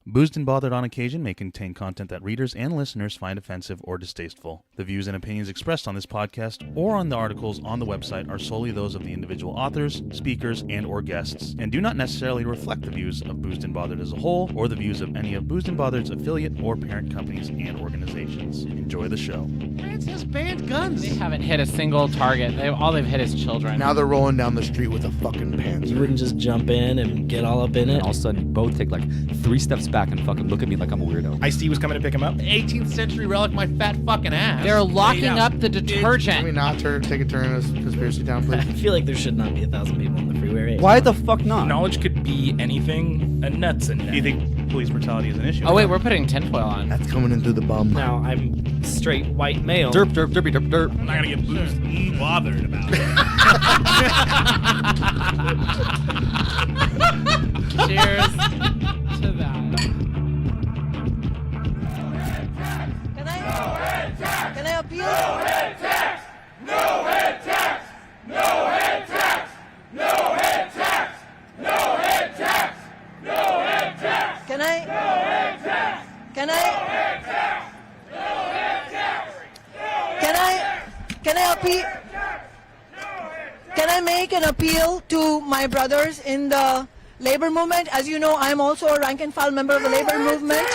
Boozed and Bothered on occasion may contain content that readers and listeners find offensive or distasteful. The views and opinions expressed on this podcast or on the articles on the website are solely those of the individual authors, speakers, and or guests, and do not necessarily reflect the views of Boozed and Bothered as a whole or the views of any of Boozed and Bothered's affiliate or parent companies and organizations. Enjoy the show. France has banned guns. They haven't hit a single target. All they've hit is children. Now they're rolling down the street with a fucking Panzer. You wouldn't just jump in and get all up in it. All of a sudden, you both take like 3 steps back and fucking look at me like I'm a weirdo. Ice-T was coming to pick him up. 18th century relic, my fat fucking ass. They're locking up the detergent. Can we not take a turn as Conspiracy Town, please? I feel like there should not be 1,000 people on the freeway right Why the fuck not? Knowledge could be anything, and nuts and Do you think police brutality is an issue? Oh wait, we're putting tinfoil on. That's coming in through the bum. now. I'm straight white male. Derp, derp, derpy, derp, derp. I'm not gonna get boozed and bothered about it. Cheers to that. Can I appeal? Can I appeal? Can I make an appeal to my brothers in the labor movement? As you know, I'm also a rank and file member of the labor movement.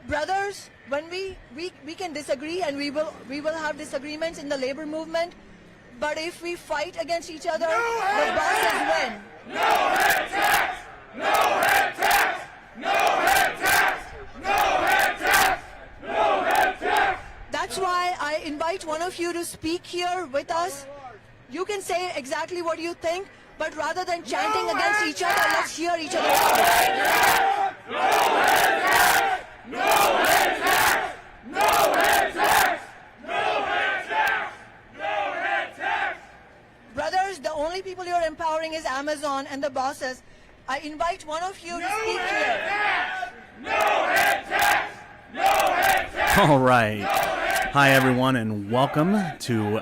Brothers, when we can disagree, and we will have disagreements in the labor movement, but if we fight against each other, the bosses win. That's why I invite one of you to speak here with us. You can say exactly what you think, but rather than chanting against each other, let's hear each other out. Brothers, the only people you're empowering is Amazon and the bosses. I invite one of you to speak here. All right. Hi, everyone, and welcome to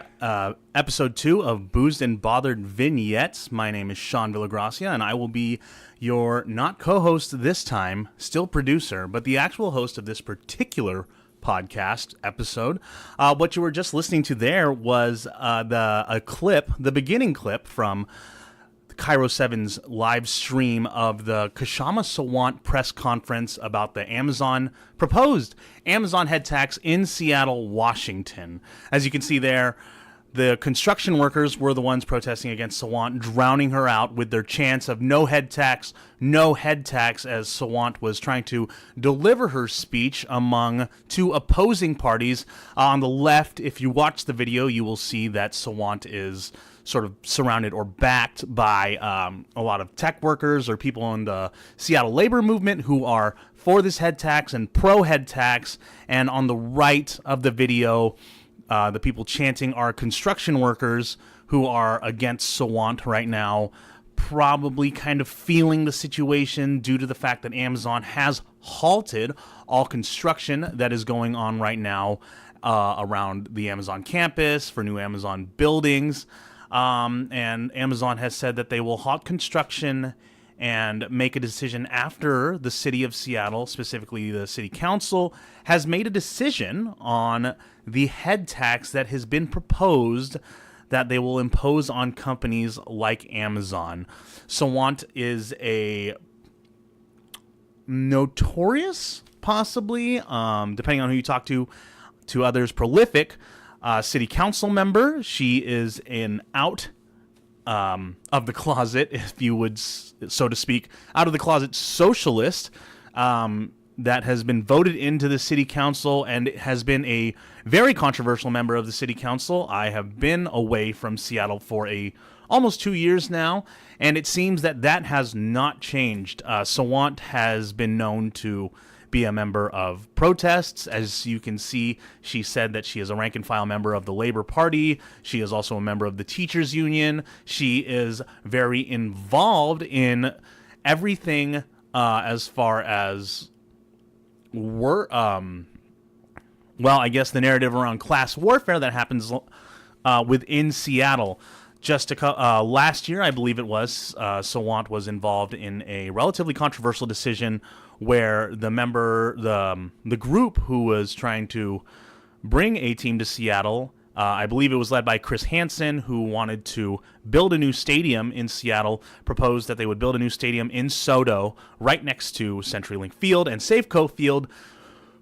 episode 2 of Boozed and Bothered Vignettes. My name is Sean Villagracia, and I will be your not co-host this time, still producer, but the actual host of this particular podcast episode. What you were just listening to there was the beginning clip from Cairo 7's live stream of the Kshama Sawant press conference about the proposed Amazon head tax in Seattle, Washington. As you can see there, the construction workers were the ones protesting against Sawant, drowning her out with their chants of no head tax, as Sawant was trying to deliver her speech among two opposing parties. On the left, if you watch the video, you will see that Sawant is sort of surrounded or backed by a lot of tech workers or people in the Seattle labor movement who are for this head tax and pro-head tax. And on the right of the video, the people chanting are construction workers who are against Sawant right now, probably kind of feeling the situation due to the fact that Amazon has halted all construction that is going on right now around the Amazon campus for new Amazon buildings. And Amazon has said that they will halt construction and make a decision after the city of Seattle, specifically the city council, has made a decision on the head tax that has been proposed that they will impose on companies like Amazon. Sawant is a notorious, possibly, depending on who you talk to others, prolific city council member. She is an out of the closet, if you would, so to speak, out of the closet socialist that has been voted into the city council and has been a very controversial member of the city council. I have been away from Seattle for almost 2 years now, and it seems that has not changed. Sawant has been known to be a member of protests. As you can see, she said that she is a rank and file member of the Labor Party. She is also a member of the Teachers Union. She is very involved in everything as far as well, I guess the narrative around class warfare that happens within Seattle. Just last year, I believe it was, Sawant was involved in a relatively controversial decision where the group who was trying to bring a team to Seattle, I believe it was led by Chris Hansen, who wanted to build a new stadium in Seattle, proposed that they would build a new stadium in SoDo right next to CenturyLink Field and Safeco Field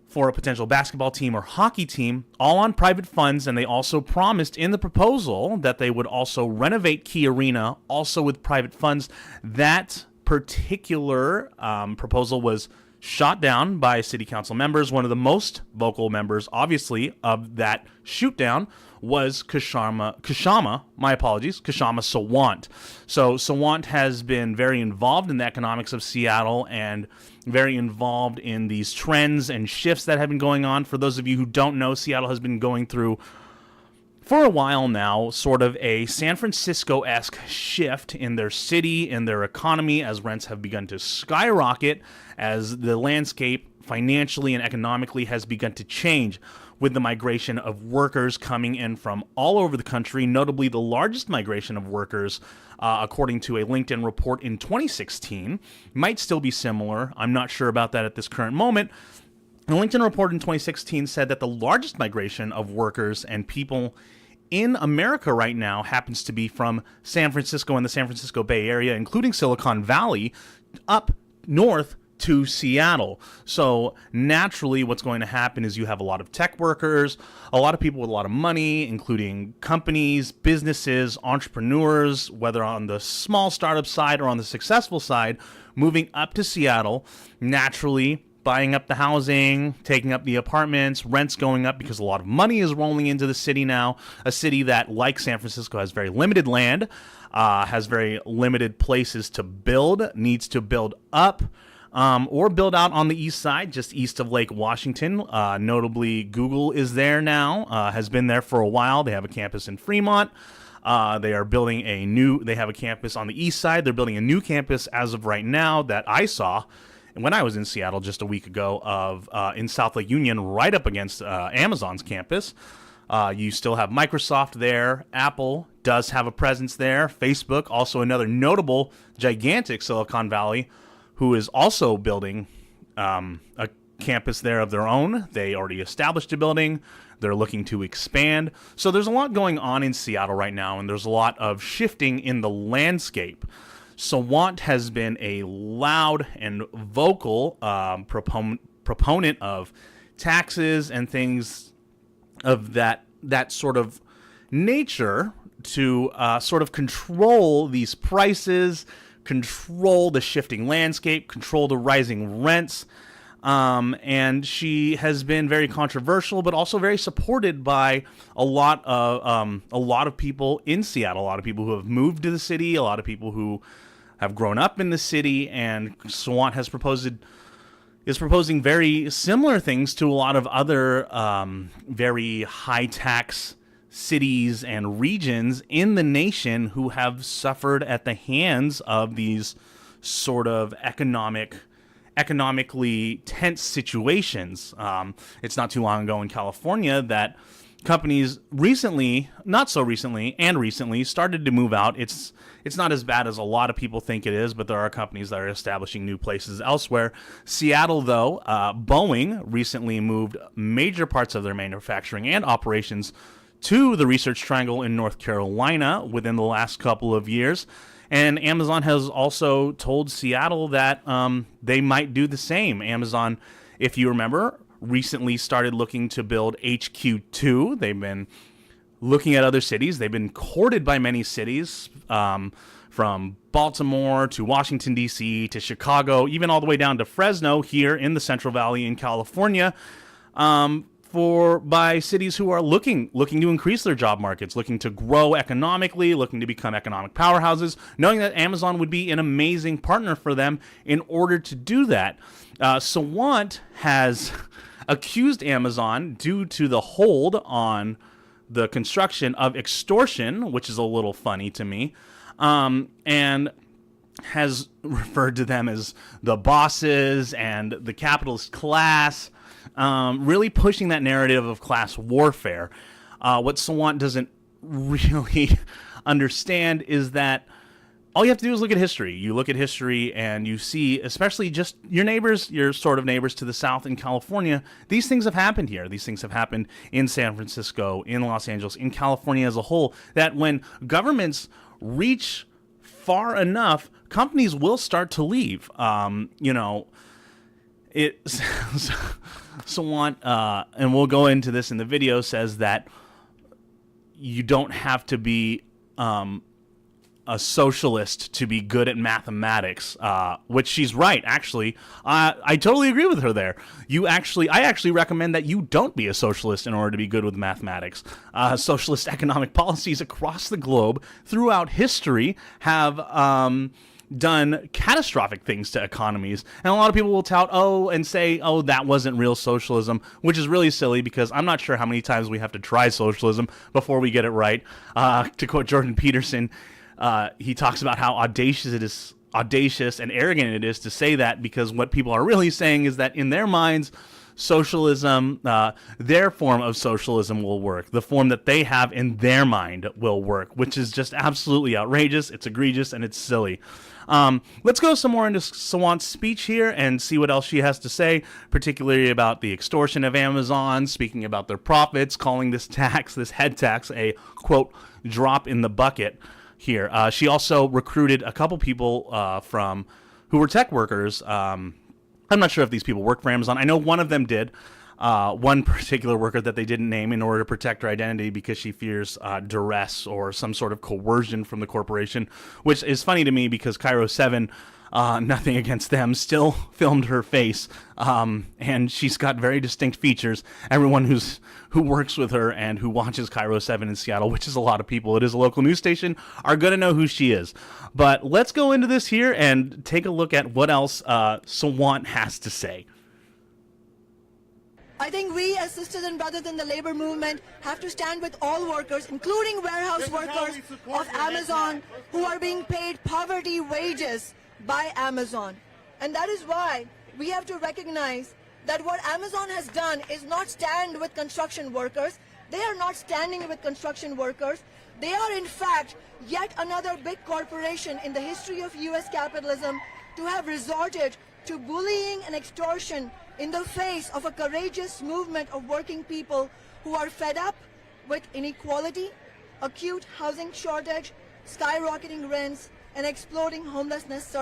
for a potential basketball team or hockey team, all on private funds, and they also promised in the proposal that they would also renovate Key Arena, also with private funds. That particular proposal was shot down by city council members. One of the most vocal members, obviously, of that shoot down was Kshama Sawant. So Sawant has been very involved in the economics of Seattle and very involved in these trends and shifts that have been going on. For those of you who don't know, Seattle has been going through, for a while now, sort of a San Francisco-esque shift in their city, in their economy, as rents have begun to skyrocket, as the landscape financially and economically has begun to change with the migration of workers coming in from all over the country, notably the largest migration of workers, according to a LinkedIn report in 2016. Might still be similar. I'm not sure about that at this current moment. The LinkedIn report in 2016 said that the largest migration of workers and people in America right now happens to be from San Francisco and the San Francisco Bay Area, including Silicon Valley, up north to Seattle. So naturally what's going to happen is you have a lot of tech workers, a lot of people with a lot of money, including companies, businesses, entrepreneurs, whether on the small startup side or on the successful side, moving up to Seattle, naturally buying up the housing, taking up the apartments, rents going up because a lot of money is rolling into the city now, a city that, like San Francisco, has very limited land, has very limited places to build, needs to build up, or build out on the east side, just east of Lake Washington. Notably, Google is there now, has been there for a while. They have a campus in Fremont. They are building they have a campus on the east side. They're building a new campus as of right now that I saw when I was in Seattle just a week ago in South Lake Union, right up against Amazon's campus. You still have Microsoft there. Apple does have a presence there. Facebook, also another notable, gigantic Silicon Valley, who is also building a campus there of their own. They already established a building. They're looking to expand. So there's a lot going on in Seattle right now, and there's a lot of shifting in the landscape. Sawant has been a loud and vocal proponent of taxes and things of that sort of nature to sort of control these prices, control the shifting landscape, control the rising rents. And she has been very controversial, but also very supported by a lot of people in Seattle, a lot of people who have moved to the city, a lot of people who have grown up in the city, and Sawant is proposing very similar things to a lot of other very high-tax cities and regions in the nation who have suffered at the hands of these sort of economically tense situations. It's not too long ago in California that companies not so recently, started to move out. It's not as bad as a lot of people think it is, but there are companies that are establishing new places elsewhere. Seattle, though, Boeing recently moved major parts of their manufacturing and operations to the Research Triangle in North Carolina within the last couple of years. And Amazon has also told Seattle that they might do the same. Amazon, if you remember, recently started looking to build HQ2. They've been looking at other cities. They've been courted by many cities, from Baltimore to Washington, D.C. to Chicago, even all the way down to Fresno here in the Central Valley in California, by cities who are looking to increase their job markets, looking to grow economically, looking to become economic powerhouses, knowing that Amazon would be an amazing partner for them in order to do that. Sawant has accused Amazon, due to the hold on the construction, of extortion, which is a little funny to me, and has referred to them as the bosses and the capitalist class. really pushing that narrative of class warfare. What Sawant doesn't really understand is that all you have to do is look at history. You look at history and you see, especially just your neighbors, your sort of neighbors to the south in California, these things have happened here. These things have happened in San Francisco, in Los Angeles, in California as a whole, that when governments reach far enough, companies will start to leave. Sawant, and we'll go into this in the video, says that you don't have to be a socialist to be good at mathematics, which she's right, actually. I totally agree with her there. I actually recommend that you don't be a socialist in order to be good with mathematics. Socialist economic policies across the globe throughout history have done catastrophic things to economies, and a lot of people will tout and say, that wasn't real socialism, which is really silly, because I'm not sure how many times we have to try socialism before we get it right. To quote Jordan Peterson, he talks about how audacious and arrogant it is to say that, because what people are really saying is that in their minds, socialism, their form of socialism will work. The form that they have in their mind will work, which is just absolutely outrageous. It's egregious and it's silly. Let's go some more into Sawant's speech here and see what else she has to say, particularly about the extortion of Amazon, speaking about their profits, calling this tax, this head tax, a, quote, drop in the bucket here. She also recruited a couple people who were tech workers. I'm not sure if these people work for Amazon. I know one of them did. One particular worker that they didn't name in order to protect her identity because she fears duress or some sort of coercion from the corporation, which is funny to me because Cairo 7, nothing against them, still filmed her face, and she's got very distinct features. Everyone who works with her and who watches Cairo 7 in Seattle, which is a lot of people, it is a local news station, are going to know who she is. But let's go into this here and take a look at what else Sawant has to say. I think we as sisters and brothers in the labor movement have to stand with all workers, including warehouse workers of Amazon, who are being paid poverty wages by Amazon. And that is why we have to recognize that what Amazon has done is not stand with construction workers. They are not standing with construction workers. They are in fact yet another big corporation in the history of US capitalism to have resorted to bullying and extortion in the face of a courageous movement of working people who are fed up with inequality, acute housing shortage, skyrocketing rents, and exploding homelessness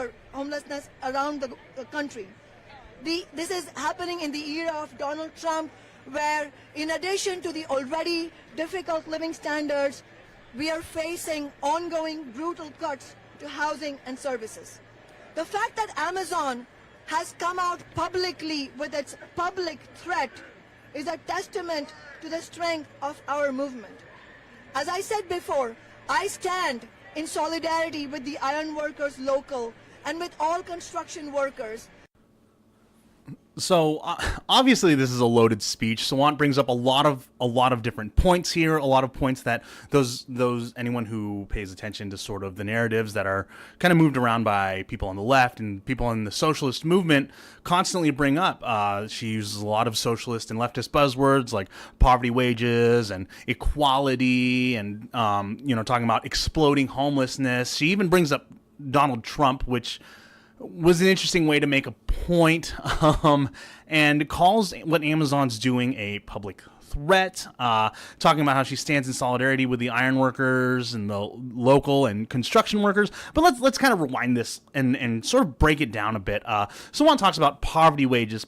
around the country. This is happening in the era of Donald Trump, where in addition to the already difficult living standards, we are facing ongoing brutal cuts to housing and services. The fact that Amazon has come out publicly with its public threat is a testament to the strength of our movement. As I said before, I stand in solidarity with the iron workers local and with all construction workers. So obviously this is a loaded speech. Sawant brings up a lot of different points here, a lot of points that anyone who pays attention to sort of the narratives that are kind of moved around by people on the left and people in the socialist movement constantly bring up. She uses a lot of socialist and leftist buzzwords like poverty wages and equality and talking about exploding homelessness. She even brings up Donald Trump, which was an interesting way to make a point, and calls what Amazon's doing a public threat, talking about how she stands in solidarity with the iron workers and the local and construction workers. But let's kind of rewind this and sort of break it down a bit. Sawant talks about poverty wages.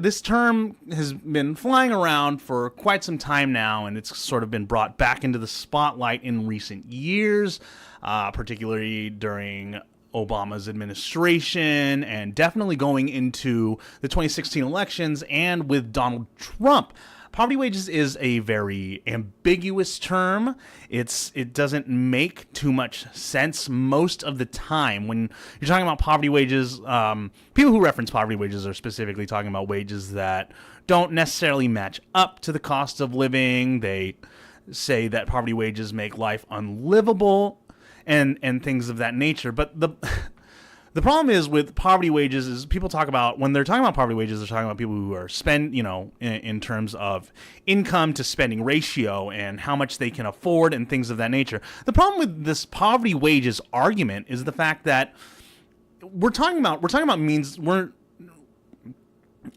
This term has been flying around for quite some time now, and it's sort of been brought back into the spotlight in recent years, particularly during Obama's administration and definitely going into the 2016 elections and with Donald Trump. Poverty wages is a very ambiguous term. It doesn't make too much sense most of the time. When you're talking about poverty wages, people who reference poverty wages are specifically talking about wages that don't necessarily match up to the cost of living. They say that poverty wages make life unlivable and things of that nature. But the problem is with poverty wages is people talk about, when they're talking about poverty wages, they're talking about people who are in terms of income to spending ratio and how much they can afford and things of that nature. The problem with this poverty wages argument is the fact that we're talking about means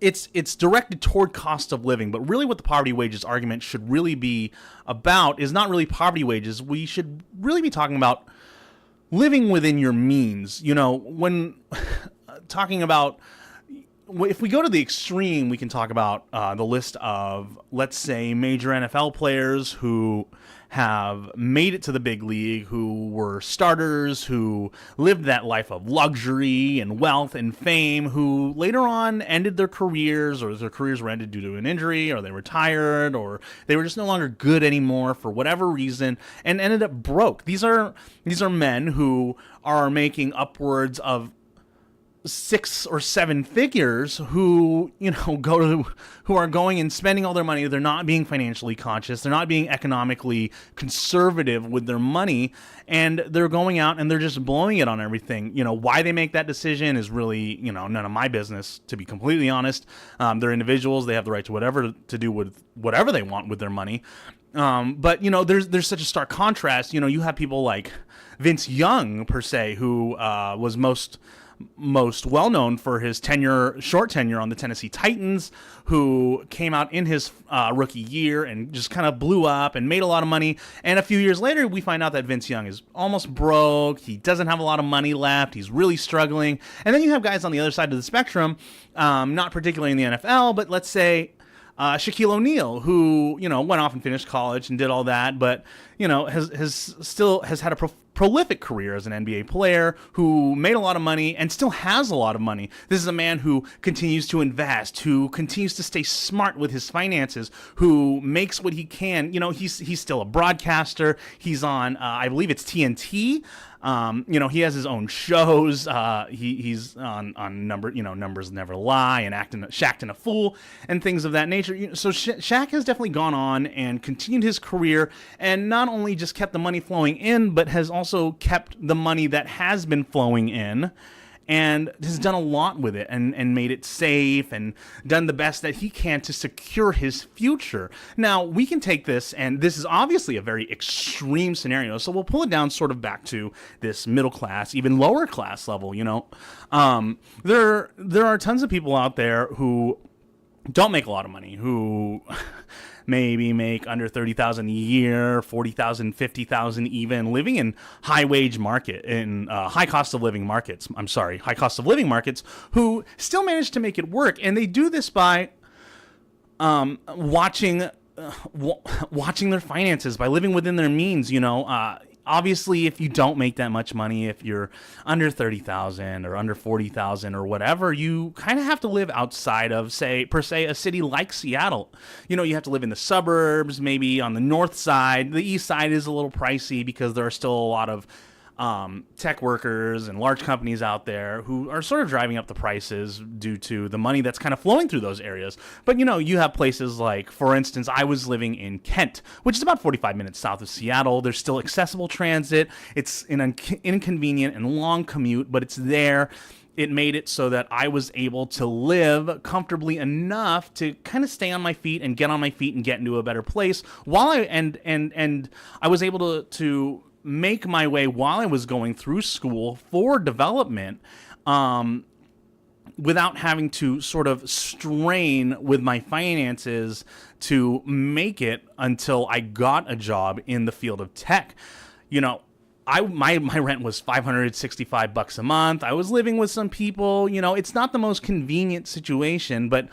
it's directed toward cost of living, but really what the poverty wages argument should really be about is not really poverty wages. We should really be talking about living within your means. When talking about, if we go to the extreme, we can talk about the list of, let's say, major NFL players who have made it to the big league, who were starters, who lived that life of luxury and wealth and fame, who later on ended their careers, or their careers were ended due to an injury, or they retired, or they were just no longer good anymore for whatever reason, and ended up broke. These are men who are making upwards of 6 or 7 figures who who are going and spending all their money. They're not being financially conscious. They're not being economically conservative with their money, and they're going out and they're just blowing it on everything. Why they make that decision is really, none of my business, to be completely honest. They're individuals. They have the right to do with whatever they want with their money. But there's such a stark contrast. You have people like Vince Young, per se, who was most well known for his short tenure on the Tennessee Titans, who came out in his rookie year and just kind of blew up and made a lot of money. And a few years later, we find out that Vince Young is almost broke. He doesn't have a lot of money left. He's really struggling. And then you have guys on the other side of the spectrum, not particularly in the NFL, but let's say Shaquille O'Neal, who went off and finished college and did all that, but has had a prolific career as an NBA player, who made a lot of money and still has a lot of money. This is a man who continues to invest, who continues to stay smart with his finances, who makes what he can. He's still a broadcaster. He's on, I believe it's TNT. He has his own shows. He's on Numbers Never Lie and Shaqtin' a Fool and things of that nature. So Shaq has definitely gone on and continued his career, and not only just kept the money flowing in, but has also kept the money that has been flowing in, and has done a lot with it and made it safe and done the best that he can to secure his future. Now, we can take this, and this is obviously a very extreme scenario, so we'll pull it down sort of back to this middle class, even lower class level. There are tons of people out there who don't make a lot of money, who maybe make under $30,000 a year, $40,000, $50,000 even, living in high cost of living markets, who still manage to make it work. And they do this by watching their finances, by living within their means. Obviously, if you don't make that much money, if you're under 30,000 or under 40,000 or whatever, you kind of have to live outside of, per se, a city like Seattle. You have to live in the suburbs, maybe on the north side. The east side is a little pricey because there are still a lot of tech workers and large companies out there who are sort of driving up the prices due to the money that's kind of flowing through those areas. But you have places like, for instance, I was living in Kent, which is about 45 minutes south of Seattle. There's still accessible transit. It's an inconvenient and long commute, but it's there. It made it so that I was able to live comfortably enough to kind of stay on my feet and get on my feet and get into a better place while I was able to make my way while I was going through school for development, without having to sort of strain with my finances to make it until I got a job in the field of tech. My rent was $565 a month. I was living with some people. It's not the most convenient situation, but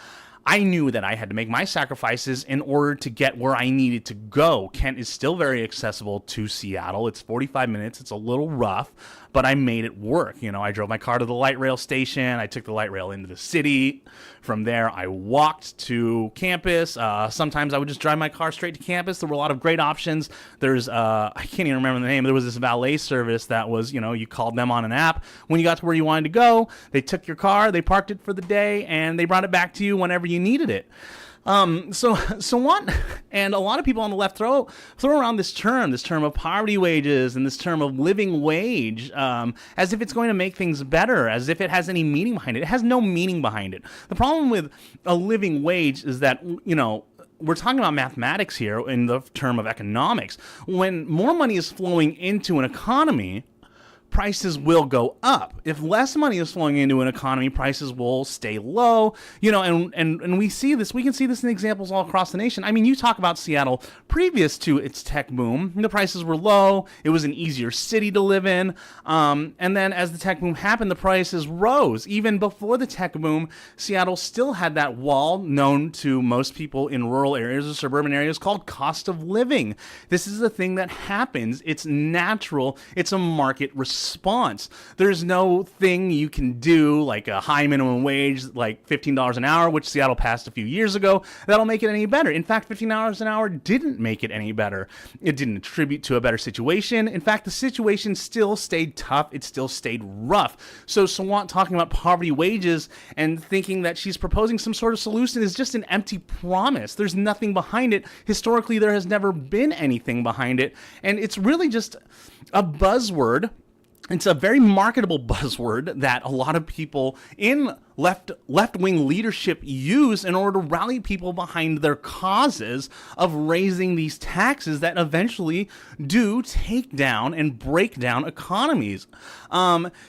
I knew that I had to make my sacrifices in order to get where I needed to go. Kent is still very accessible to Seattle. It's 45 minutes. It's a little rough, but I made it work. I drove my car to the light rail station. I took the light rail into the city. From there, I walked to campus. Sometimes I would just drive my car straight to campus. There were a lot of great options. There's, I can't even remember the name. There was this valet service that was, you called them on an app. When you got to where you wanted to go, they took your car, they parked it for the day, and they brought it back to you whenever you needed it. So Sawant and a lot of people on the left throw around this term of poverty wages and this term of living wage, as if it's going to make things better, as if it has any meaning behind it. It has no meaning behind it. The problem with a living wage is that, we're talking about mathematics here in the term of economics. When more money is flowing into an economy, prices will go up. If less money is flowing into an economy, prices will stay low. And we see this. We can see this in examples all across the nation. I mean, you talk about Seattle previous to its tech boom. The prices were low. It was an easier city to live in. And then as the tech boom happened, the prices rose. Even before the tech boom, Seattle still had that wall known to most people in rural areas or suburban areas called cost of living. This is a thing that happens. It's natural. It's a market response. There's no thing you can do like a high minimum wage, like $15 an hour, which Seattle passed a few years ago, that'll make it any better. In fact, $15 an hour didn't make it any better. It didn't attribute to a better situation. In fact, the situation still stayed tough. It still stayed rough. So Sawant talking about poverty wages and thinking that she's proposing some sort of solution is just an empty promise. There's nothing behind it. Historically, there has never been anything behind it. And it's really just a buzzword. It's a very marketable buzzword that a lot of people in left-wing leadership use in order to rally people behind their causes of raising these taxes that eventually do take down and break down economies.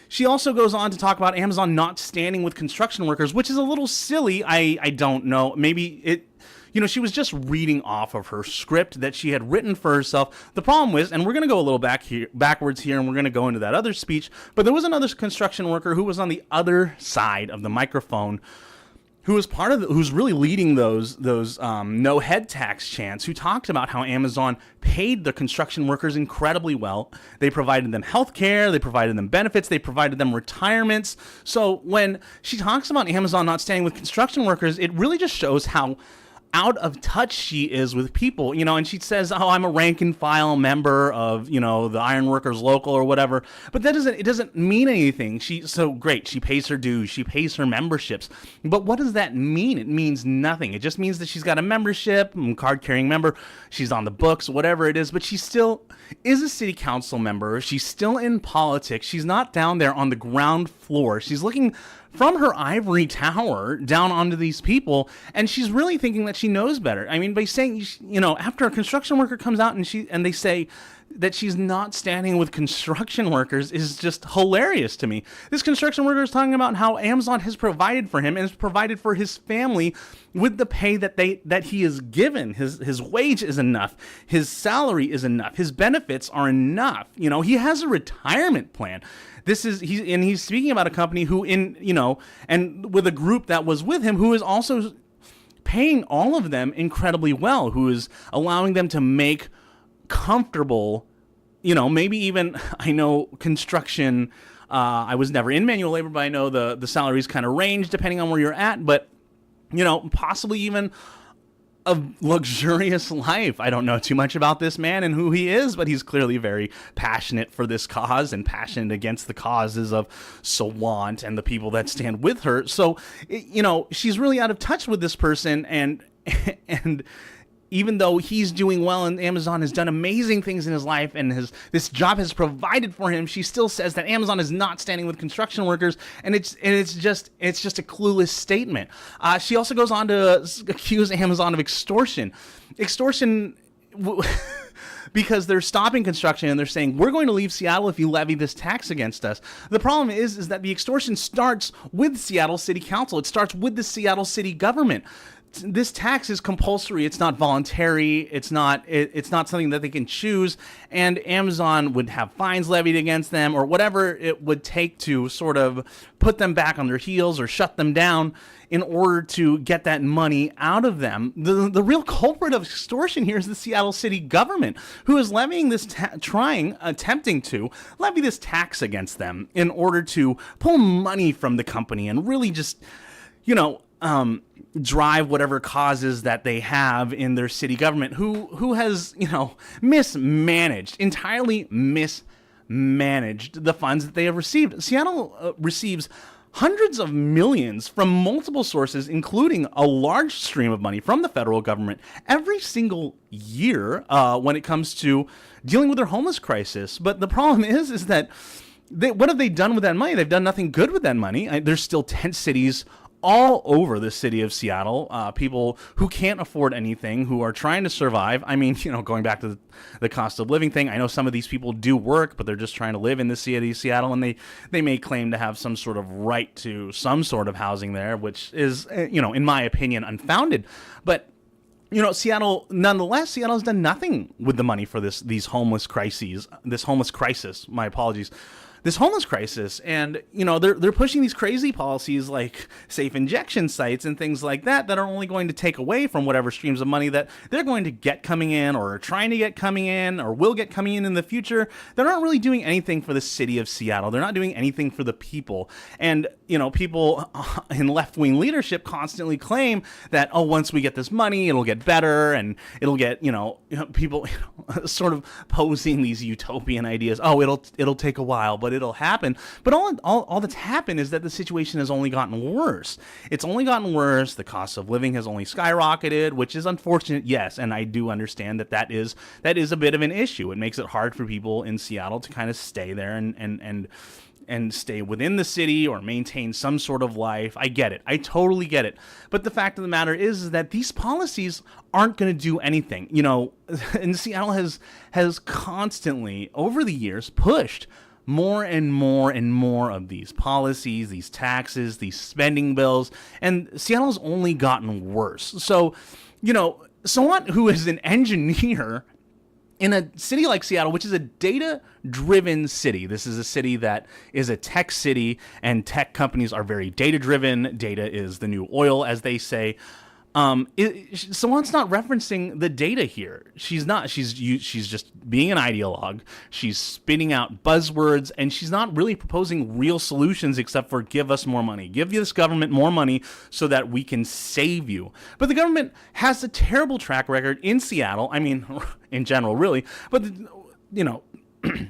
She also goes on to talk about Amazon not standing with construction workers, which is a little silly. I don't know. Maybe it... she was just reading off of her script that she had written for herself. The problem was, and we're going to go a little backwards here, and we're going to go into that other speech, but there was another construction worker who was on the other side of the microphone, who was who's really leading those no head tax chants, who talked about how Amazon paid the construction workers incredibly well. They provided them health care, they provided them benefits, they provided them retirements. So when she talks about Amazon not standing with construction workers, it really just shows how out of touch she is with people, and she says, oh, I'm a rank and file member of, the Ironworkers Local or whatever, but it doesn't mean anything. She's so great. She pays her dues. She pays her memberships. But what does that mean? It means nothing. It just means that she's got a membership, card carrying member. She's on the books, whatever it is, but she still is a city council member. She's still in politics. She's not down there on the ground floor. She's looking from her ivory tower down onto these people, and she's really thinking that she knows better. I mean, by saying, after a construction worker comes out and they say that she's not standing with construction workers is just hilarious to me. This construction worker is talking about how Amazon has provided for him and has provided for his family with the pay that he is given. His wage is enough. His salary is enough. His benefits are enough. He has a retirement plan. He's speaking about a company who and with a group that was with him who is also paying all of them incredibly well, who is allowing them to make comfortable, maybe even, I know construction, I was never in manual labor, but I know the salaries kind of range depending on where you're at, but, possibly even a luxurious life. I don't know too much about this man and who he is, but he's clearly very passionate for this cause and passionate against the causes of Sawant and the people that stand with her. So, she's really out of touch with this person, and even though he's doing well and Amazon has done amazing things in his life and this job has provided for him, she still says that Amazon is not standing with construction workers, and it's just a clueless statement. She also goes on to accuse Amazon of extortion. Because they're stopping construction and they're saying, we're going to leave Seattle if you levy this tax against us. The problem is that the extortion starts with Seattle City Council. It starts with the Seattle City government. This tax is compulsory. It's not voluntary. It's not something that they can choose. And Amazon would have fines levied against them or whatever it would take to sort of put them back on their heels or shut them down in order to get that money out of them. The real culprit of extortion here is the Seattle City government, who is levying this, attempting to levy this tax against them in order to pull money from the company and really just, drive whatever causes that they have in their city government, who has, entirely mismanaged the funds that they have received. Seattle receives hundreds of millions from multiple sources, including a large stream of money from the federal government every single year when it comes to dealing with their homeless crisis. But the problem is that what have they done with that money? They've done nothing good with that money. There's still tent cities all over the city of Seattle, people who can't afford anything, who are trying to survive. I mean, going back to the cost of living thing, I know some of these people do work, but they're just trying to live in the city of Seattle, and they may claim to have some sort of right to some sort of housing there, which is, in my opinion, unfounded. But Seattle, nonetheless, Seattle has done nothing with the money for this homeless crisis. My apologies. This homeless crisis, and they're pushing these crazy policies like safe injection sites and things like that are only going to take away from whatever streams of money that they're going to get coming in, or are trying to get coming in, or will get coming in the future. They're not really doing anything for the city of Seattle. They're not doing anything for the people. And people in left-wing leadership constantly claim that, once we get this money, it'll get better, and it'll get people sort of posing these utopian ideas. It'll take a while, but it'll happen. But all that's happened is that the situation has only gotten worse. It's only gotten worse. The cost of living has only skyrocketed, which is unfortunate, yes, and I do understand that is a bit of an issue. It makes it hard for people in Seattle to kind of stay there and stay within the city or maintain some sort of life. I get it. I totally get it. But the fact of the matter is that these policies aren't going to do anything. And Seattle has constantly, over the years, pushed more and more and more of these policies, these taxes, these spending bills, and Seattle's only gotten worse. So, Sawant, who is an engineer in a city like Seattle, which is a data-driven city. This is a city that is a tech city, and tech companies are very data-driven. Data is the new oil, as they say. Sawant's not referencing the data here. She's not. She's just being an ideologue. She's spitting out buzzwords, and she's not really proposing real solutions except for give us more money. Give this government more money so that we can save you. But the government has a terrible track record in Seattle. I mean, in general, really. But,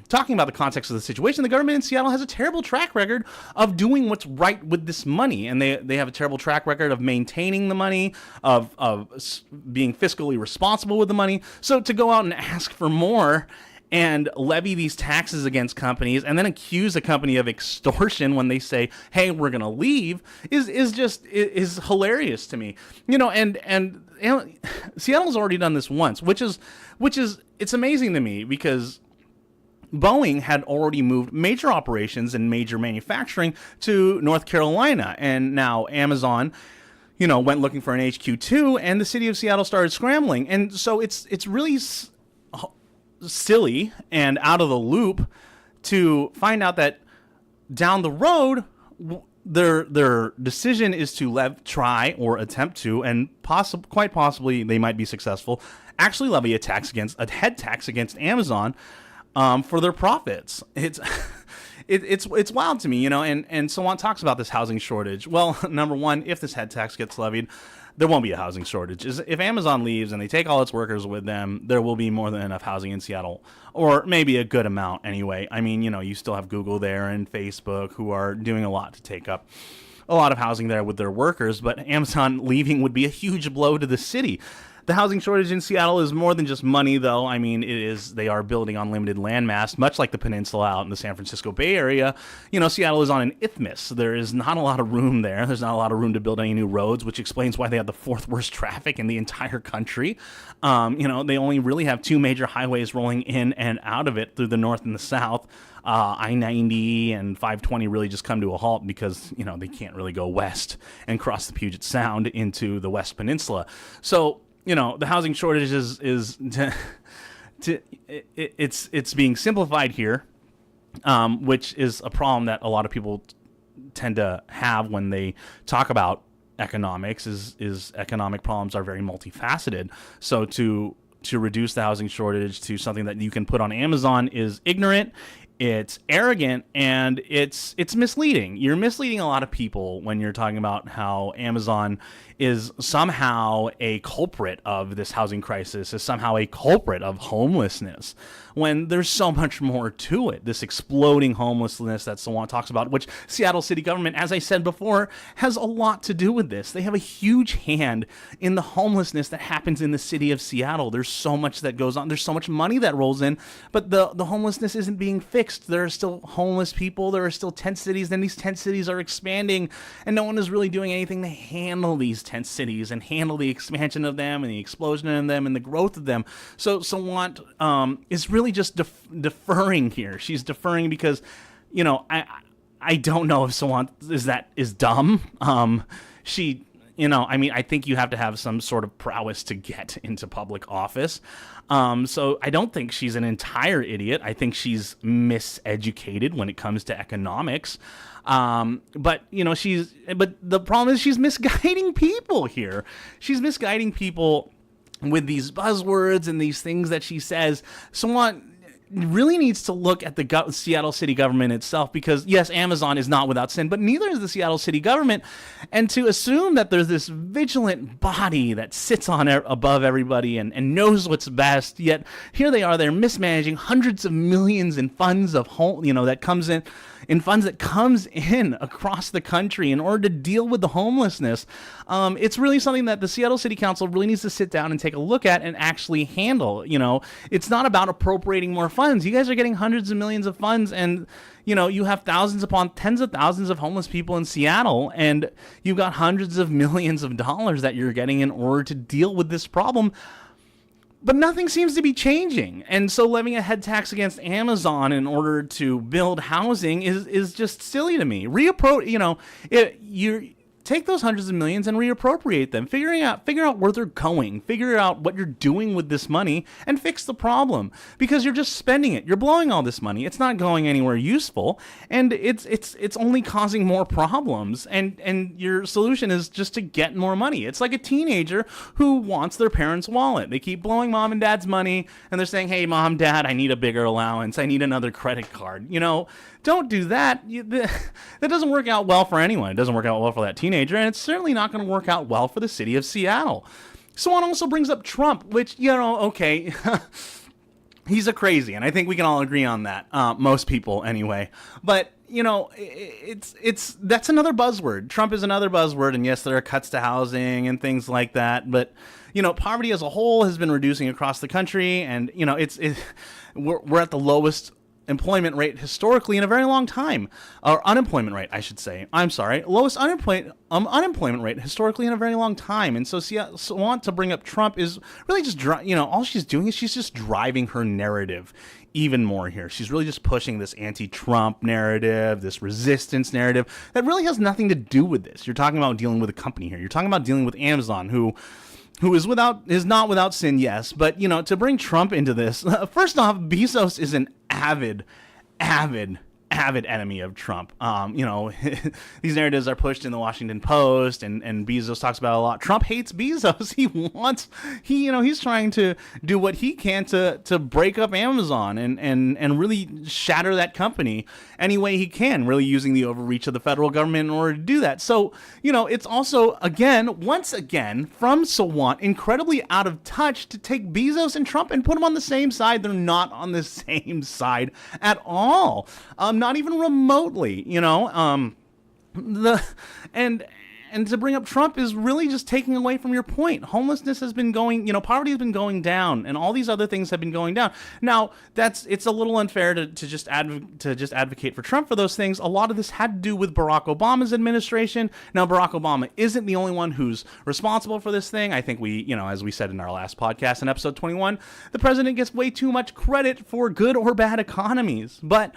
talking about the context of the situation, the government in Seattle has a terrible track record of doing what's right with this money, and they have a terrible track record of maintaining the money, of being fiscally responsible with the money. So to go out and ask for more and levy these taxes against companies and then accuse a company of extortion when they say, hey, we're going to leave is hilarious to me. And Seattle's already done this once, which is it's amazing to me because Boeing had already moved major operations and major manufacturing to North Carolina, and now Amazon, went looking for an HQ too, and the city of Seattle started scrambling. And so it's really silly and out of the loop to find out that down the road their decision is to try or attempt to, and quite possibly they might be successful, actually levy a head tax against Amazon for their profits. It's wild to me, and Sawant talks about this housing shortage. Well, number one, if this head tax gets levied, there won't be a housing shortage. If Amazon leaves and they take all its workers with them, there will be more than enough housing in Seattle, or maybe a good amount anyway. I mean, you still have Google there and Facebook who are doing a lot to take up a lot of housing there with their workers, but Amazon leaving would be a huge blow to the city. The housing shortage in Seattle is more than just money, though. I mean, they are building on limited landmass, much like the peninsula out in the San Francisco Bay Area. Seattle is on an isthmus. There is not a lot of room there. There's not a lot of room to build any new roads, which explains why they have the fourth worst traffic in the entire country. They only really have two major highways rolling in and out of it through the north and the south. I-90 and 520 really just come to a halt because, they can't really go west and cross the Puget Sound into the West Peninsula. So, the housing shortage it's being simplified here, which is a problem that a lot of people tend to have when they talk about economics. Is economic problems are very multifaceted. So to reduce the housing shortage to something that you can put on Amazon is ignorant. it's arrogant, and it's misleading. You're misleading a lot of people when you're talking about how Amazon is somehow a culprit of this housing crisis, is somehow a culprit of homelessness, when there's so much more to it. This exploding homelessness that Sawant talks about, which Seattle city government, as I said before, has a lot to do with this. They have a huge hand in the homelessness that happens in the city of Seattle. There's so much that goes on. There's so much money that rolls in, but the homelessness isn't being fixed. There are still homeless people. There are still tent cities. Then these tent cities are expanding, and no one is really doing anything to handle these tent cities and handle the expansion of them and the explosion of them and the growth of them. So Sawant is really just deferring here. She's deferring because, I don't know if Sawant is dumb. She, I think you have to have some sort of prowess to get into public office. So I don't think she's an entire idiot. I think she's miseducated when it comes to economics. But the problem is she's misguiding people here. She's misguiding people with these buzzwords and these things that she says. Sawant really needs to look at the Seattle city government itself, because yes, Amazon is not without sin, but neither is the Seattle city government. And to assume that there's this vigilant body that sits on above everybody and knows what's best, yet here they are, they're mismanaging hundreds of millions in funds of that comes in funds that comes in across the country in order to deal with the homelessness. It's really something that the Seattle City Council really needs to sit down and take a look at and actually handle. It's not about appropriating more funds. You guys are getting hundreds of millions of funds, and you have thousands upon tens of thousands of homeless people in Seattle, and you've got hundreds of millions of dollars that you're getting in order to deal with this problem. But nothing seems to be changing. And so levying a head tax against Amazon in order to build housing is just silly to me. You take those hundreds of millions and reappropriate them. Figure out where they're going. Figure out what you're doing with this money and fix the problem, because you're just spending it. You're blowing all this money. It's not going anywhere useful, and it's only causing more problems. And your solution is just to get more money. It's like a teenager who wants their parents' wallet. They keep blowing mom and dad's money, and they're saying, "Hey, mom, dad, I need a bigger allowance. I need another credit card." Don't do that. That doesn't work out well for anyone. It doesn't work out well for that teenager, and it's certainly not going to work out well for the city of Seattle. Someone also brings up Trump, which, okay, he's a crazy, and I think we can all agree on that. Most people, anyway. But that's another buzzword. Trump is another buzzword, and yes, there are cuts to housing and things like that. But poverty as a whole has been reducing across the country, and we're at the lowest employment rate historically in a very long time, or unemployment rate, I should say. I'm sorry, lowest unemployment rate historically in a very long time. And so Sawant to bring up Trump is really just all she's doing is she's just driving her narrative even more here. She's really just pushing this anti-Trump narrative, this resistance narrative that really has nothing to do with this. You're talking about dealing with a company here. You're talking about dealing with Amazon, who is not without sin, yes, but to bring Trump into this, first off, Bezos is an avid enemy of Trump. These narratives are pushed in the Washington Post, and Bezos talks about it a lot. Trump hates Bezos. He's trying to do what he can to break up Amazon and really shatter that company any way he can, really using the overreach of the federal government in order to do that. So, it's also, once again, from Sawant, incredibly out of touch to take Bezos and Trump and put them on the same side. They're not on the same side at all. Not even remotely, and to bring up Trump is really just taking away from your point. Homelessness has been going, poverty has been going down, and all these other things have been going down. Now, it's a little unfair to just advocate for Trump for those things. A lot of this had to do with Barack Obama's administration. Now, Barack Obama isn't the only one who's responsible for this thing. I think as we said in our last podcast in episode 21, the president gets way too much credit for good or bad economies. But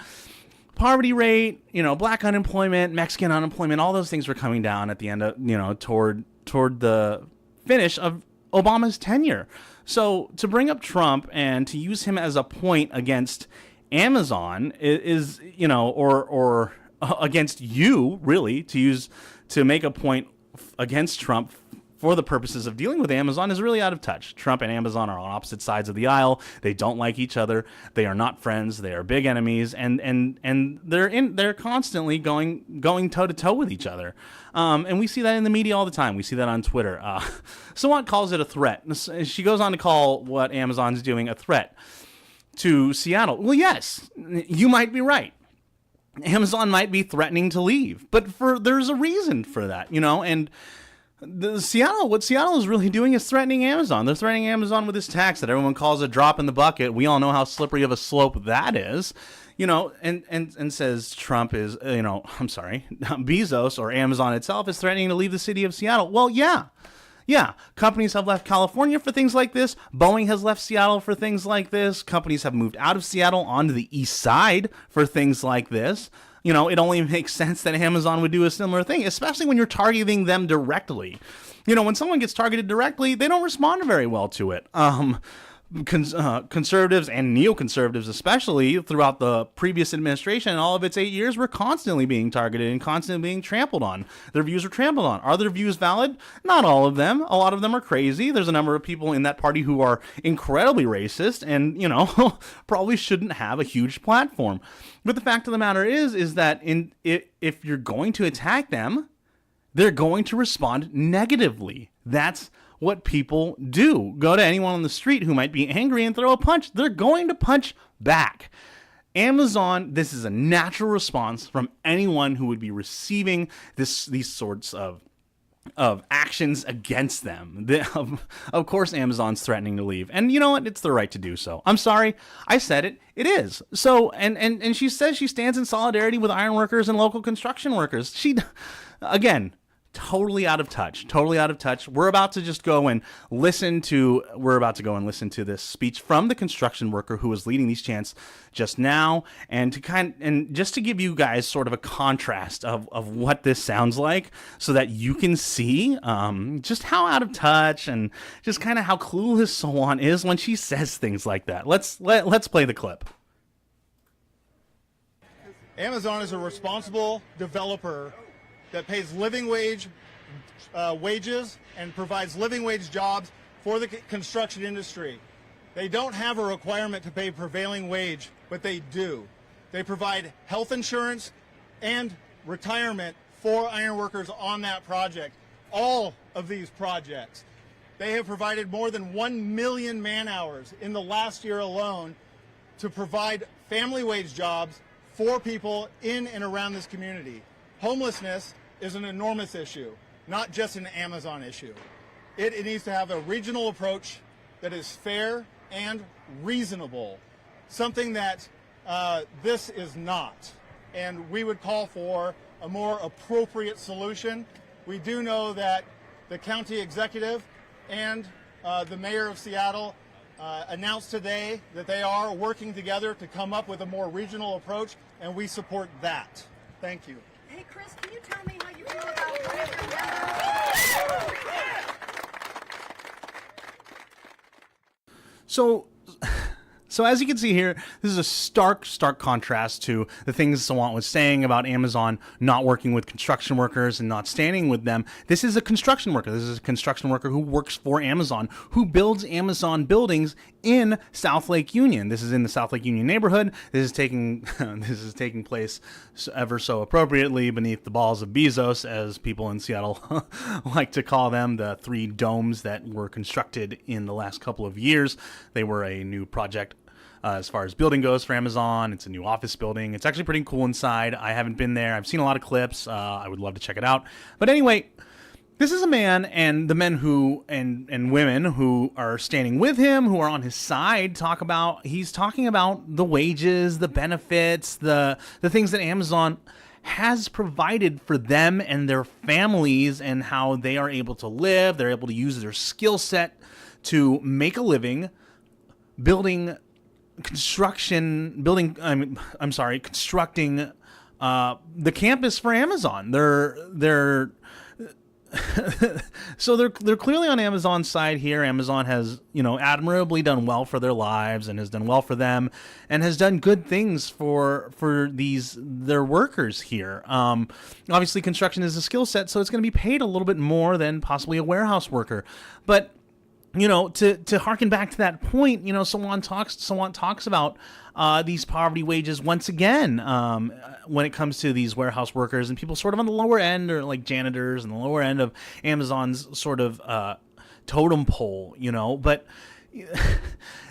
poverty rate, black unemployment, Mexican unemployment, all those things were coming down at the end of, toward the finish of Obama's tenure. So to bring up Trump and to use him as a point against Amazon is or against you, really, to make a point against Trump for the purposes of dealing with Amazon is really out of touch. Trump and Amazon are on opposite sides of the aisle. They don't like each other. They are not friends. They are big enemies, and they're constantly going toe to toe with each other. And we see that in the media all the time. We see that on Twitter. Sawant calls it a threat. She goes on to call what Amazon's doing a threat to Seattle. Well, yes, you might be right. Amazon might be threatening to leave, but there's a reason for that, and what Seattle is really doing is threatening Amazon. They're threatening Amazon with this tax that everyone calls a drop in the bucket. We all know how slippery of a slope that is, and says Trump is, Bezos or Amazon itself is threatening to leave the city of Seattle. Well, yeah, companies have left California for things like this. Boeing has left Seattle for things like this. Companies have moved out of Seattle onto the east side for things like this. It only makes sense that Amazon would do a similar thing, especially when you're targeting them directly. When someone gets targeted directly, they don't respond very well to it. Conservatives and neoconservatives, especially throughout the previous administration and all of its 8 years, were constantly being targeted and constantly being trampled on. Their views are trampled on. Are their views valid? Not all of them. A lot of them are crazy. There's a number of people in that party who are incredibly racist and, probably shouldn't have a huge platform. But the fact of the matter is that if you're going to attack them, they're going to respond negatively. That's what people do. Go to anyone on the street who might be angry and throw a punch. They're going to punch back. Amazon, this is a natural response from anyone who would be receiving these sorts of actions against them. Of course, Amazon's threatening to leave. And you know what? It's their right to do so. I'm sorry. I said it. It is. So, and she says she stands in solidarity with ironworkers and local construction workers. Again, totally out of touch. We're about to go and listen to this speech from the construction worker who was leading these chants just now, and just to give you guys sort of a contrast of what this sounds like, so that you can see just how out of touch and just kind of how clueless Sawant is when she says things like that. Let's play the clip. Amazon is a responsible developer that pays living wages and provides living wage jobs for the construction industry. They don't have a requirement to pay prevailing wage, but they do. They provide health insurance and retirement for ironworkers on that project. All of these projects. They have provided more than 1 million man-hours in the last year alone to provide family wage jobs for people in and around this community. Homelessness is an enormous issue, not just an Amazon issue. It needs to have a regional approach that is fair and reasonable, something that this is not. And we would call for a more appropriate solution. We do know that the county executive and the mayor of Seattle announced today that they are working together to come up with a more regional approach, and we support that. Thank you. Hey, Chris, can you tell me how you feel about So as you can see here, this is a stark contrast to the things Sawant was saying about Amazon not working with construction workers and not standing with them. This is a construction worker. This is a construction worker who works for Amazon, who builds Amazon buildings in South Lake Union. This is in the South Lake Union neighborhood. This is taking place ever so appropriately beneath the balls of Bezos, as people in Seattle like to call them, the 3 domes that were constructed in the last couple of years. They were a new project as far as building goes for Amazon. It's a new office building. It's actually pretty cool inside. I haven't been there. I've seen a lot of clips. I would love to check it out. But anyway, this is a man, and the men who and women who are standing with him, who are on his side, he's talking about the wages, the benefits, the things that Amazon has provided for them and their families, and how they are able to live. They're able to use their skill set to make a living constructing the campus for Amazon. so they're clearly on Amazon's side here. Amazon has, admirably done well for their lives and has done well for them and has done good things for their workers here. Obviously, construction is a skill set, so it's going to be paid a little bit more than possibly a warehouse worker. But to harken back to that point, Sawant talks about these poverty wages once again when it comes to these warehouse workers and people sort of on the lower end, or like janitors and the lower end of Amazon's sort of totem pole, but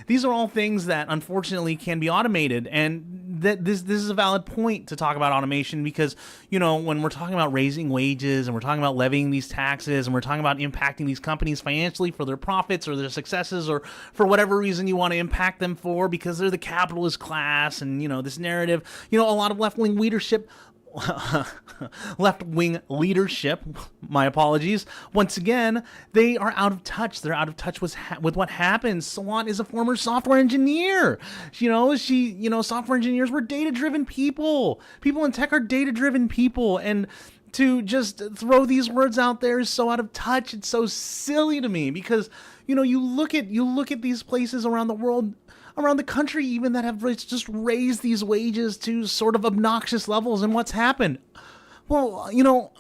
these are all things that unfortunately can be automated, and that this is a valid point to talk about automation, because when we're talking about raising wages and we're talking about levying these taxes and we're talking about impacting these companies financially for their profits or their successes or for whatever reason you want to impact them for, because they're the capitalist class, and this narrative, a lot of left-wing leadership, my apologies, once again, they are out of touch. They're out of touch with what happens. Sawant is a former software engineer. Software engineers were data-driven people. People in tech are data-driven people, and to just throw these words out there is so out of touch. It's so silly to me, because you look at these places around the world, around the country even, that have just raised these wages to sort of obnoxious levels, and what's happened? Well,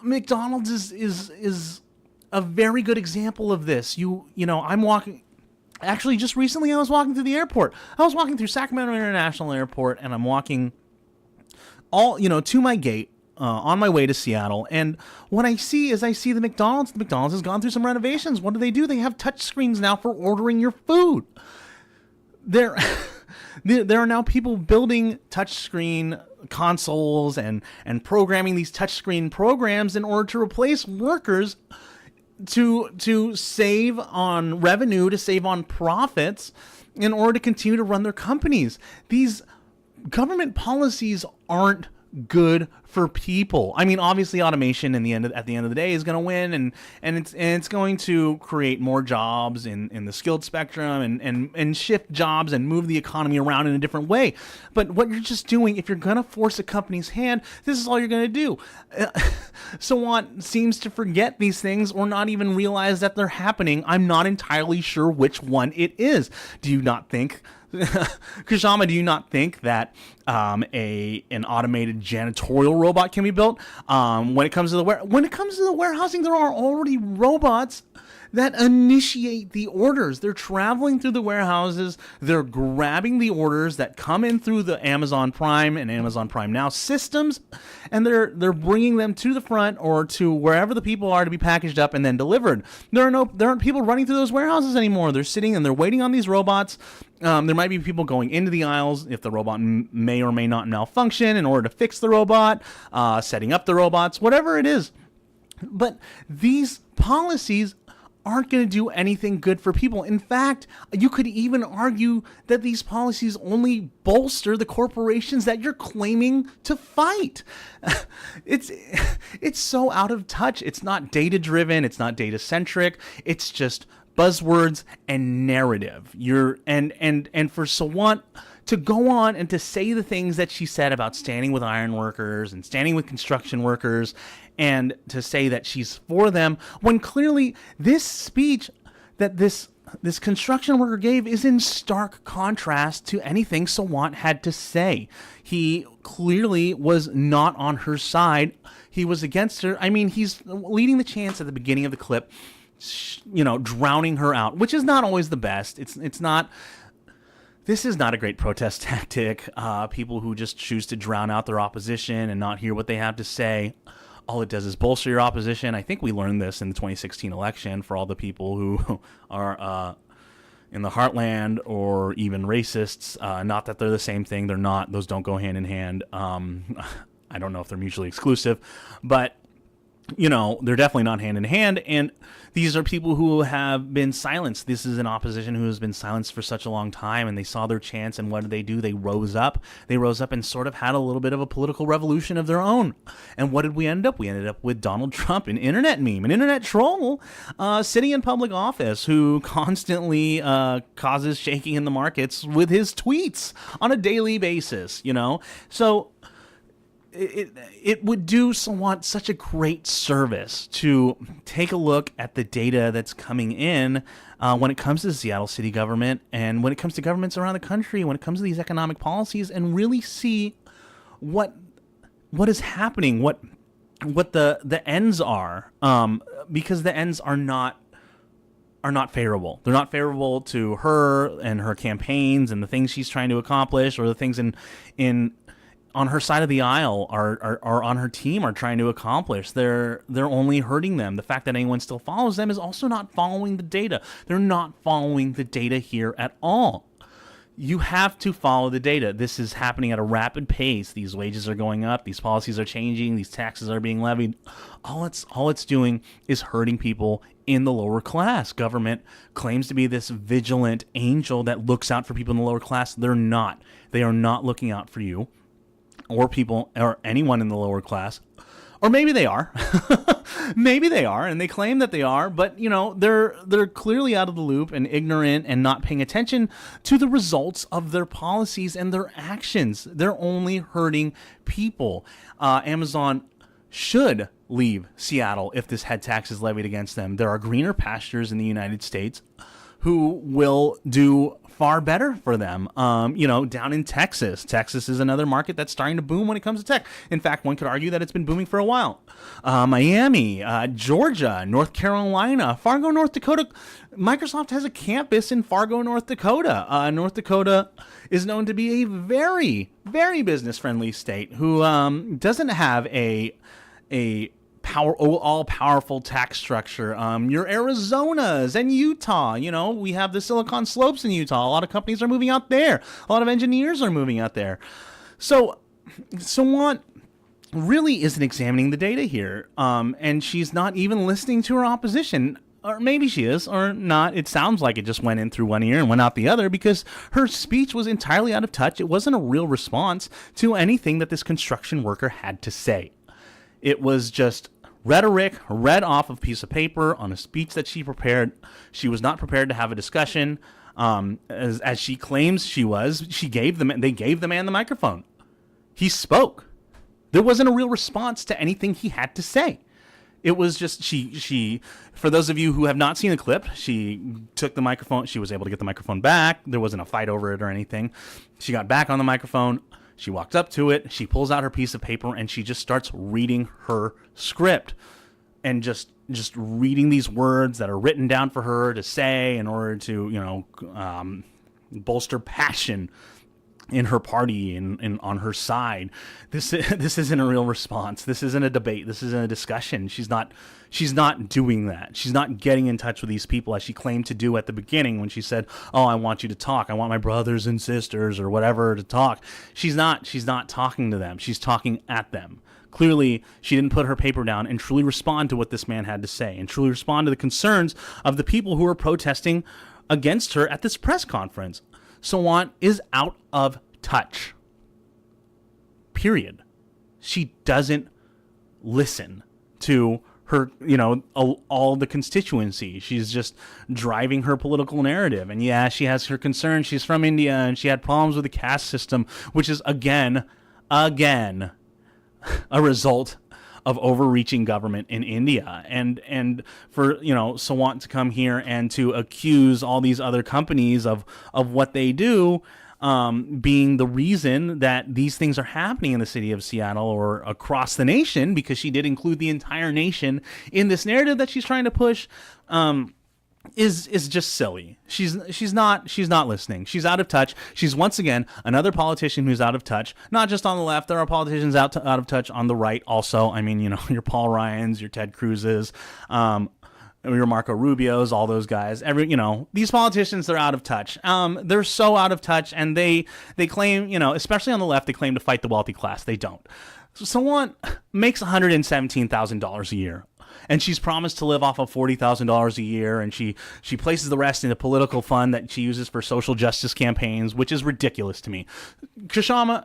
McDonald's is a very good example of this. I'm walking. Actually, just recently I was walking through the airport. I was walking through Sacramento International Airport, and I'm walking to my gate on my way to Seattle. And what I see is the McDonald's. The McDonald's has gone through some renovations. What do? They have touch screens now for ordering your food. There are now people building touchscreen consoles and programming these touchscreen programs in order to replace workers, to save on revenue, to save on profits, in order to continue to run their companies. These government policies aren't good for people. I mean, obviously, automation at the end of the day is going to win, and it's going to create more jobs in the skilled spectrum and shift jobs and move the economy around in a different way. But what you're just doing, if you're going to force a company's hand, this is all you're going to do. Sawant seems to forget these things, or not even realize that they're happening. I'm not entirely sure which one it is. Do you not think? Kashama, do you not think that an automated janitorial robot can be built? When it comes to the warehousing, there are already robots that initiate the orders. They're traveling through the warehouses. They're grabbing the orders that come in through the Amazon Prime and Amazon Prime Now systems, and they're bringing them to the front or to wherever the people are to be packaged up and then delivered. There aren't people running through those warehouses anymore. They're sitting and they're waiting on these robots. There might be people going into the aisles if the robot may or may not malfunction in order to fix the robot, setting up the robots, whatever it is. But these policies aren't going to do anything good for people. In fact, you could even argue that these policies only bolster the corporations that you're claiming to fight. It's so out of touch. It's not data-driven. It's not data-centric. It's just buzzwords and narrative. And for Sawant to go on and to say the things that she said about standing with iron workers and standing with construction workers, and to say that she's for them, when clearly this speech that this construction worker gave is in stark contrast to anything Sawant had to say. He clearly was not on her side. He was against her. I mean, he's leading the chance at the beginning of the clip, drowning her out, which is not always the best. It's not. This is not a great protest tactic. People who just choose to drown out their opposition and not hear what they have to say, all it does is bolster your opposition. I think we learned this in the 2016 election for all the people who are in the heartland or even racists. Not that they're the same thing. They're not. Those don't go hand in hand. I don't know if they're mutually exclusive, but they're definitely not hand in hand. And these are people who have been silenced. This is an opposition who has been silenced for such a long time, and they saw their chance. And what did they do? They rose up. They rose up and sort of had a little bit of a political revolution of their own. And what did we end up? We ended up with Donald Trump, an internet meme, an internet troll, sitting in public office, who constantly causes shaking in the markets with his tweets on a daily basis. So it would do Sawant such a great service to take a look at the data that's coming in when it comes to the Seattle city government and when it comes to governments around the country, when it comes to these economic policies, and really see what is happening, what the ends are, because the ends are not favorable. They're not favorable to her and her campaigns and the things she's trying to accomplish, or the things in on her side of the aisle are on her team are trying to accomplish. They're only hurting them. The fact that anyone still follows them is also not following the data. They're not following the data here at all. You have to follow the data. This is happening at a rapid pace. These wages are going up. These policies are changing. These taxes are being levied. All it's doing is hurting people in the lower class. Government claims to be this vigilant angel that looks out for people in the lower class. They're not. They are not looking out for you or people or anyone in the lower class. Or maybe they are. Maybe they are, and they claim that they are, but they're clearly out of the loop and ignorant and not paying attention to the results of their policies and their actions. They're only hurting people. Amazon should leave Seattle if this head tax is levied against them. There are greener pastures in the United States who will do far better for them. Down in Texas. Texas is another market that's starting to boom when it comes to tech. In fact, one could argue that it's been booming for a while. Miami, Georgia, North Carolina, Fargo, North Dakota. Microsoft has a campus in Fargo, North Dakota. North Dakota is known to be a very, very business-friendly state who doesn't have a all-powerful tax structure. Your Arizonas and Utah, we have the Silicon Slopes in Utah. A lot of companies are moving out there. A lot of engineers are moving out there. So Sawant really isn't examining the data here, and she's not even listening to her opposition. Or maybe she is, or not. It sounds like it just went in through one ear and went out the other, because her speech was entirely out of touch. It wasn't a real response to anything that this construction worker had to say. It was just rhetoric read off of a piece of paper on a speech that she prepared. She was not prepared to have a discussion, as she claims she was. They gave the man the microphone. He spoke. There wasn't a real response to anything he had to say. It was just she. For those of you who have not seen the clip, she took the microphone. She was able to get the microphone back. There wasn't a fight over it or anything. She got back on the microphone. She walks up to it, she pulls out her piece of paper, and she just starts reading her script and just reading these words that are written down for her to say in order to, bolster passion in her party and on her side. This isn't a real response. This isn't a debate. This isn't a discussion. She's not doing that. She's not getting in touch with these people as she claimed to do at the beginning when she said, "Oh, I want you to talk. I want my brothers and sisters or whatever to talk." She's not talking to them. She's talking at them. Clearly, she didn't put her paper down and truly respond to what this man had to say and truly respond to the concerns of the people who are protesting against her at this press conference. Sawant is out of touch. Period. She doesn't listen to her, all the constituency. She's just driving her political narrative. And yeah, she has her concerns. She's from India and she had problems with the caste system, which is again, a result of overreaching government in India. And for, Sawant to come here and to accuse all these other companies of what they do, being the reason that these things are happening in the city of Seattle or across the nation, because she did include the entire nation in this narrative that she's trying to push, is just silly. She's not listening. She's out of touch. She's once again another politician who's out of touch. Not just on the left. There are politicians out of touch on the right also. I mean, your Paul Ryans, your Ted Cruz's, your Marco Rubios, all those guys. These politicians, they're out of touch. They're so out of touch, and they claim, especially on the left, they claim to fight the wealthy class. They don't. So someone makes $117,000 a year, and she's promised to live off of $40,000 a year, and she places the rest in a political fund that she uses for social justice campaigns, which is ridiculous to me. Kshama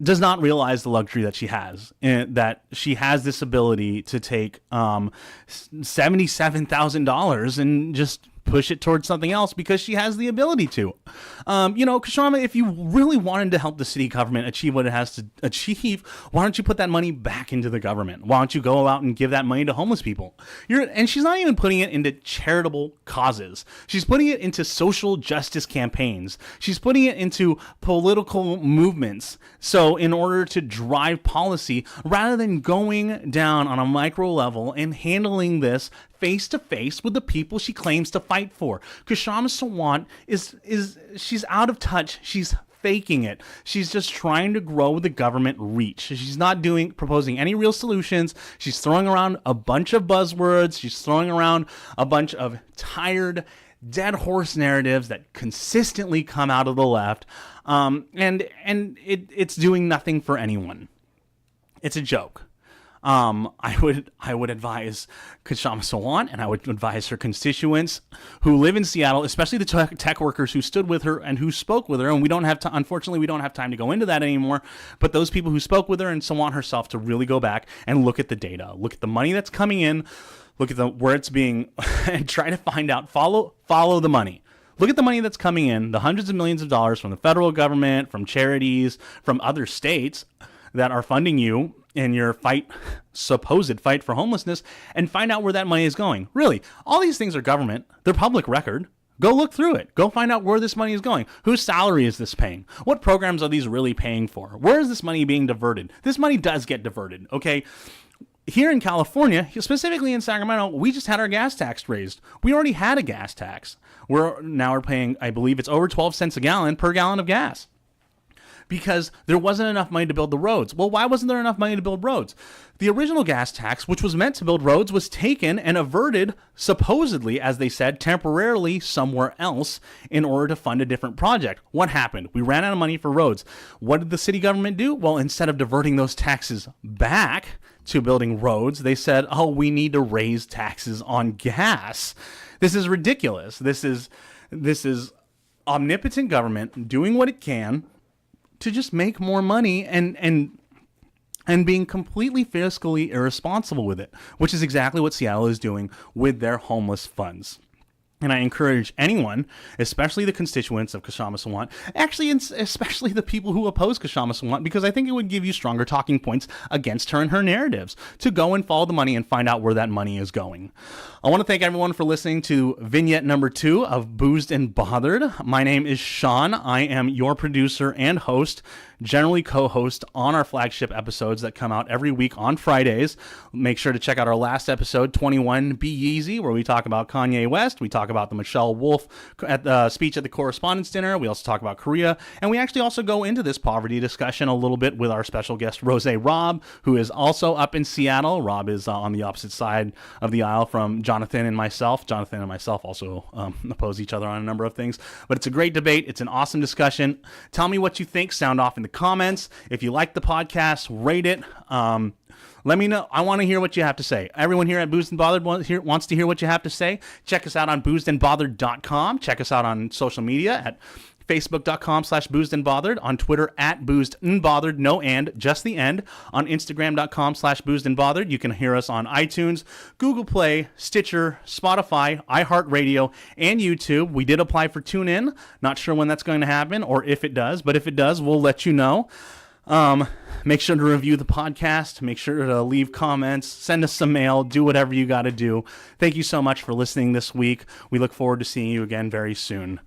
does not realize the luxury that she has, and that she has this ability to take $77,000 and just push it towards something else because she has the ability to. Kshama, if you really wanted to help the city government achieve what it has to achieve, why don't you put that money back into the government? Why don't you go out and give that money to homeless people? And she's not even putting it into charitable causes. She's putting it into social justice campaigns. She's putting it into political movements. So in order to drive policy, rather than going down on a micro level and handling this face to face with the people she claims to fight for. Kshama Sawant she's out of touch. She's faking it. She's just trying to grow the government reach. She's not proposing any real solutions. She's throwing around a bunch of buzzwords. She's throwing around a bunch of tired, dead horse narratives that consistently come out of the left. It's doing nothing for anyone. It's a joke. I would advise Kshama Sawant, and I would advise her constituents who live in Seattle, especially the tech workers who stood with her and who spoke with her. And unfortunately, we don't have time to go into that anymore. But those people who spoke with her and Sawant herself to really go back and look at the data, look at the money that's coming in, look at where it's being, and try to find out, follow the money. Look at the money that's coming in, the hundreds of millions of dollars from the federal government, from charities, from other states that are funding you in your supposed fight for homelessness, and find out where that money is going. Really, all these things are government. They're public record. Go look through it. Go find out where this money is going. Whose salary is this paying? What programs are these really paying for? Where is this money being diverted? This money does get diverted, okay? Here in California, specifically in Sacramento, we just had our gas tax raised. We already had a gas tax. We're paying, I believe it's over 12 cents a gallon per gallon of gas, because there wasn't enough money to build the roads. Well, why wasn't there enough money to build roads? The original gas tax, which was meant to build roads, was taken and averted, supposedly, as they said, temporarily somewhere else in order to fund a different project. What happened? We ran out of money for roads. What did the city government do? Well, instead of diverting those taxes back to building roads, they said, we need to raise taxes on gas. This is ridiculous. This is omnipotent government doing what it can to just make more money and being completely fiscally irresponsible with it, which is exactly what Seattle is doing with their homeless funds. And I encourage anyone, especially the constituents of Kshama Sawant, actually, especially the people who oppose Kshama Sawant, because I think it would give you stronger talking points against her and her narratives, to go and follow the money and find out where that money is going. I want to thank everyone for listening to Vignette number 2 of Boozed and Bothered. My name is Sean. I am your producer and host, generally co-host on our flagship episodes that come out every week on Fridays. Make sure to check out our last episode, 21 Be Yeezy, where we talk about Kanye West. We talk about the Michelle Wolf at the speech at the Correspondents' Dinner. We also talk about Korea. And we actually also go into this poverty discussion a little bit with our special guest, Rose Rob, who is also up in Seattle. Rob is on the opposite side of the aisle from Jonathan and myself. Jonathan and myself also oppose each other on a number of things. But it's a great debate. It's an awesome discussion. Tell me what you think. Sound off in the comments. If you like the podcast, rate it. Let me know. I want to hear what you have to say. Everyone here at Boozed and Bothered wants to hear what you have to say. Check us out on boozedandbothered.com. Check us out on social media at facebook.com/boozedandbothered, on Twitter at boozedandbothered, no and, just the end, on instagram.com/boozedandbothered. You can hear us on iTunes, Google Play, Stitcher, Spotify, iHeartRadio, and YouTube. We did apply for TuneIn. Not sure when that's going to happen or if it does, but if it does, we'll let you know. Make sure to review the podcast. Make sure to leave comments, send us some mail, do whatever you got to do. Thank you so much for listening this week. We look forward to seeing you again very soon.